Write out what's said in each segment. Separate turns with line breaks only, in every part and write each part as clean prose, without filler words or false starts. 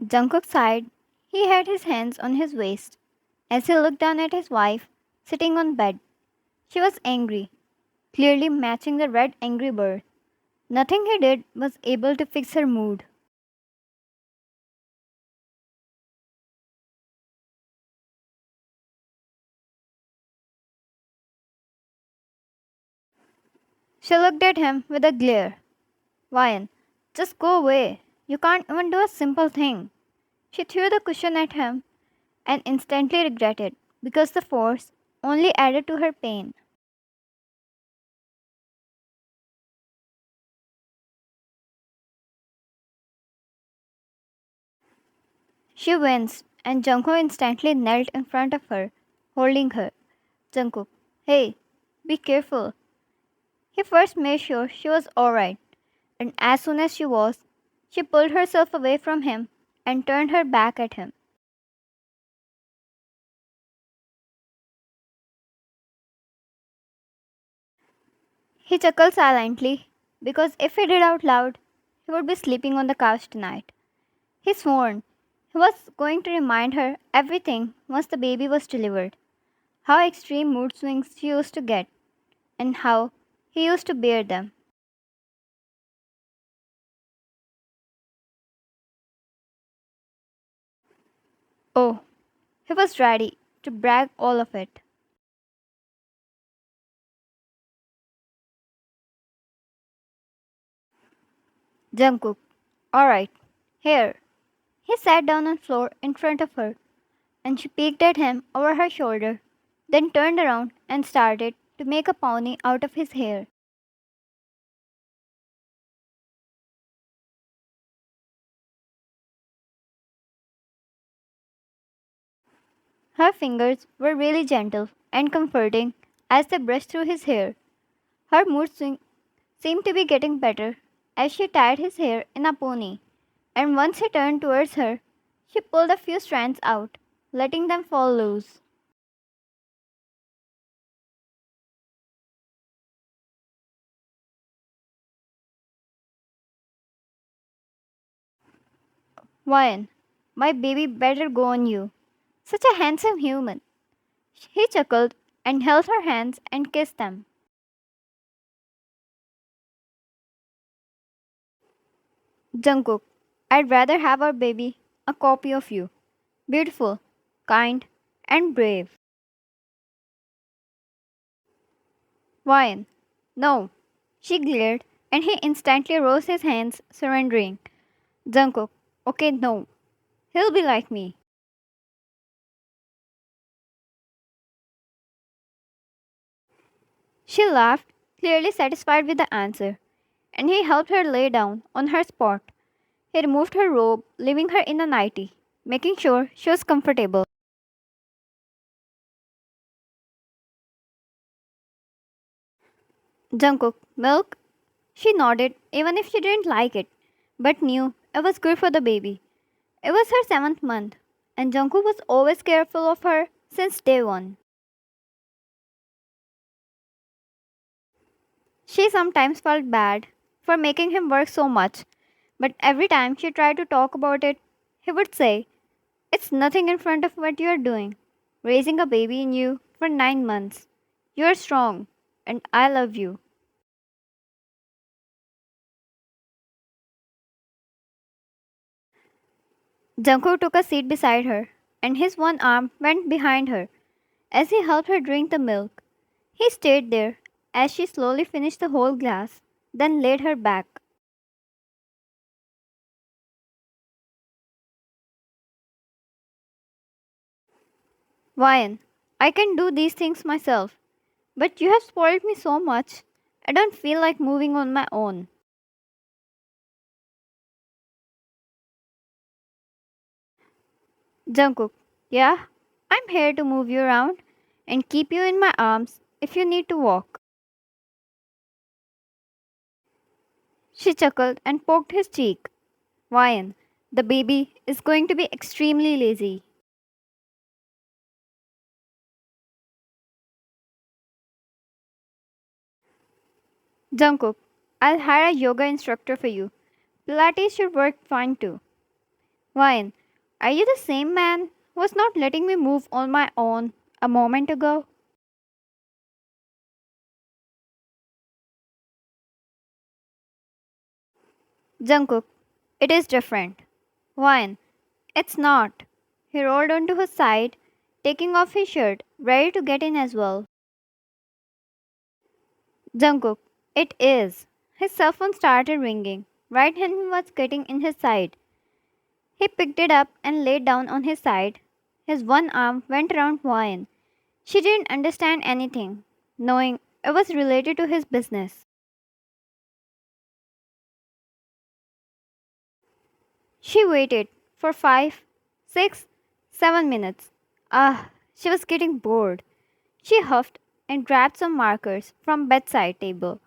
Jungkook sighed. He had his hands on his waist as he looked down at his wife sitting on bed. She was angry, clearly matching the red angry bird. Nothing he did was able to fix her mood. She looked at him with a glare. Ryan, just go away. You can't even do a simple thing. She threw the cushion at him and instantly regretted because the force only added to her pain. She winced and Jungkook instantly knelt in front of her, holding her. Jungkook, hey, be careful. He first made sure she was alright, and as soon as she was, she pulled herself away from him and turned her back at him. He chuckled silently because if he did out loud, he would be sleeping on the couch tonight. He swore he was going to remind her everything once the baby was delivered. How extreme mood swings she used to get, and how he used to bear them. Oh, he was ready to brag all of it. Jungkook, alright, here. He sat down on the floor in front of her, and she peeked at him over her shoulder, then turned around and started to make a pony out of his hair. Her fingers were really gentle and comforting as they brushed through his hair. Her mood swing seemed to be getting better as she tied his hair in a pony, and once he turned towards her, she pulled a few strands out, letting them fall loose. Ryan, my baby better go on you. Such a handsome human. He chuckled and held her hands and kissed them. Jungkook, I'd rather have our baby a copy of you. Beautiful, kind, and brave. Ryan, no. She glared and he instantly rose his hands, surrendering. Jungkook, okay, no. He'll be like me. She laughed, clearly satisfied with the answer, and he helped her lay down on her spot. He removed her robe, leaving her in a nightie, making sure she was comfortable. Jungkook, milk? She nodded, even if she didn't like it, but knew it was good for the baby. It was her seventh month, and Jungkook was always careful of her since day one. She sometimes felt bad for making him work so much, but every time she tried to talk about it, he would say, it's nothing in front of what you are doing. Raising a baby in you for 9 months. You are strong, and I love you. Jungkook took a seat beside her, and his one arm went behind her as he helped her drink the milk. He stayed there as she slowly finished the whole glass, then laid her back. Ryan, I can do these things myself, but you have spoiled me so much. I don't feel like moving on my own. Jungkook, yeah, I'm here to move you around and keep you in my arms if you need to walk. She chuckled and poked his cheek. Ryan, the baby is going to be extremely lazy. Jungkook, I'll hire a yoga instructor for you. Pilates should work fine too. Wine, are you the same man who was not letting me move on my own a moment ago? Jungkook, it is different. Wine, it's not. He rolled onto his side, taking off his shirt, ready to get in as well. Jungkook, it is. His cell phone started ringing right when he was getting in his side. He picked it up and laid down on his side. His one arm went around Wine. She didn't understand anything, knowing it was related to his business. She waited for 5, 6, 7 minutes. She was getting bored. She huffed and grabbed some markers from bedside table.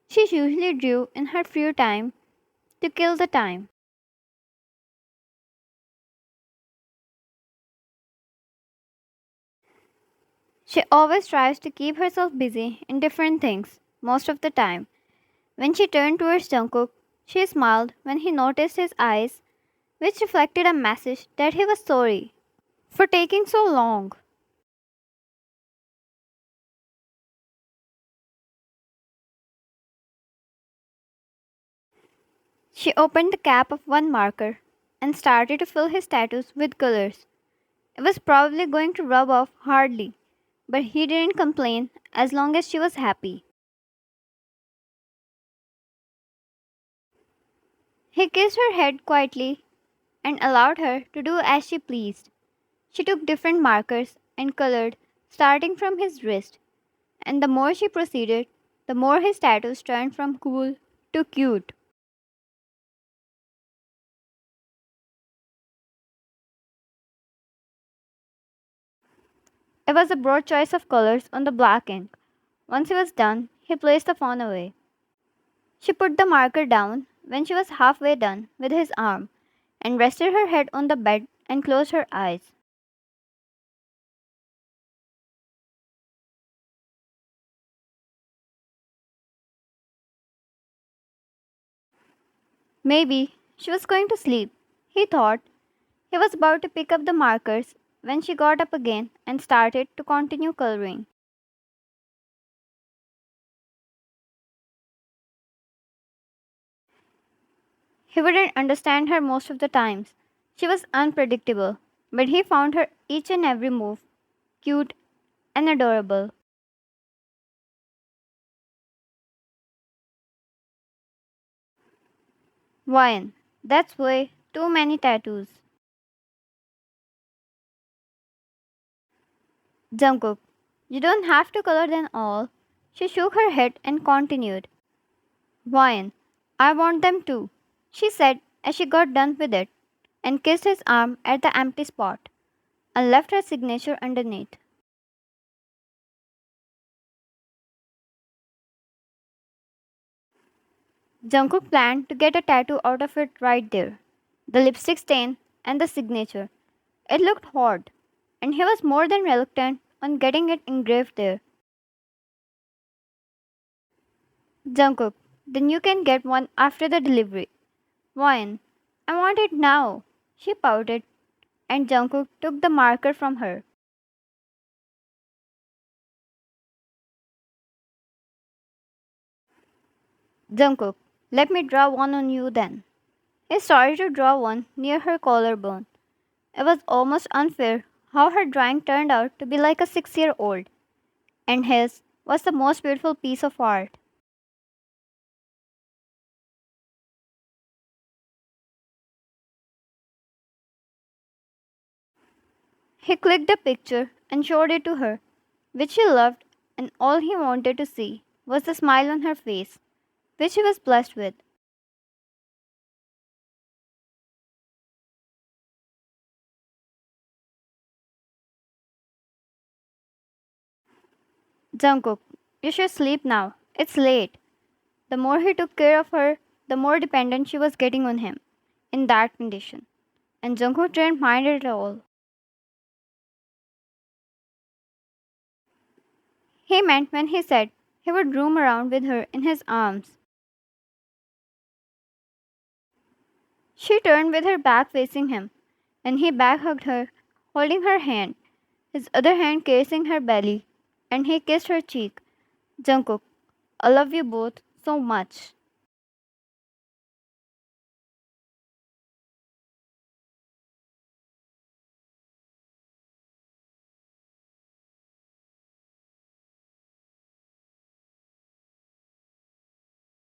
She usually drew in her free time to kill the time. She always tries to keep herself busy in different things most of the time. When she turned towards Jungkook, she smiled when he noticed his eyes, which reflected a message that he was sorry for taking so long. She opened the cap of one marker and started to fill his tattoos with colors. It was probably going to rub off hardly, but he didn't complain as long as she was happy. He kissed her head quietly and allowed her to do as she pleased. She took different markers and colored, starting from his wrist, and the more she proceeded, the more his tattoos turned from cool to cute. It was a broad choice of colors on the black ink. Once he was done, he placed the phone away. She put the marker down when she was halfway done with his arm and rested her head on the bed and closed her eyes. Maybe she was going to sleep, he thought. He was about to pick up the markers when she got up again and started to continue coloring. He wouldn't understand her most of the times. She was unpredictable, but he found her each and every move cute and adorable. Wine. That's way too many tattoos. Jungkook. You don't have to color them all. She shook her head and continued. Wine. I want them too, she said as she got done with it and kissed his arm at the empty spot and left her signature underneath. Jungkook planned to get a tattoo out of it right there. The lipstick stain and the signature. It looked hot, and he was more than reluctant on getting it engraved there. Jungkook, then you can get one after the delivery. Wine, I want it now. She pouted, and Jungkook took the marker from her. Jungkook, let me draw one on you then. He started to draw one near her collarbone. It was almost unfair how her drawing turned out to be like a 6-year old, and his was the most beautiful piece of art. He clicked the picture and showed it to her, which she loved, and all he wanted to see was the smile on her face, which he was blessed with. Jungkook, you should sleep now. It's late. The more he took care of her, the more dependent she was getting on him in that condition. And Jungkook didn't mind it at all. He meant when he said he would roam around with her in his arms. She turned with her back facing him and he back hugged her, holding her hand, his other hand caressing her belly, and he kissed her cheek. Jungkook, I love you both so much.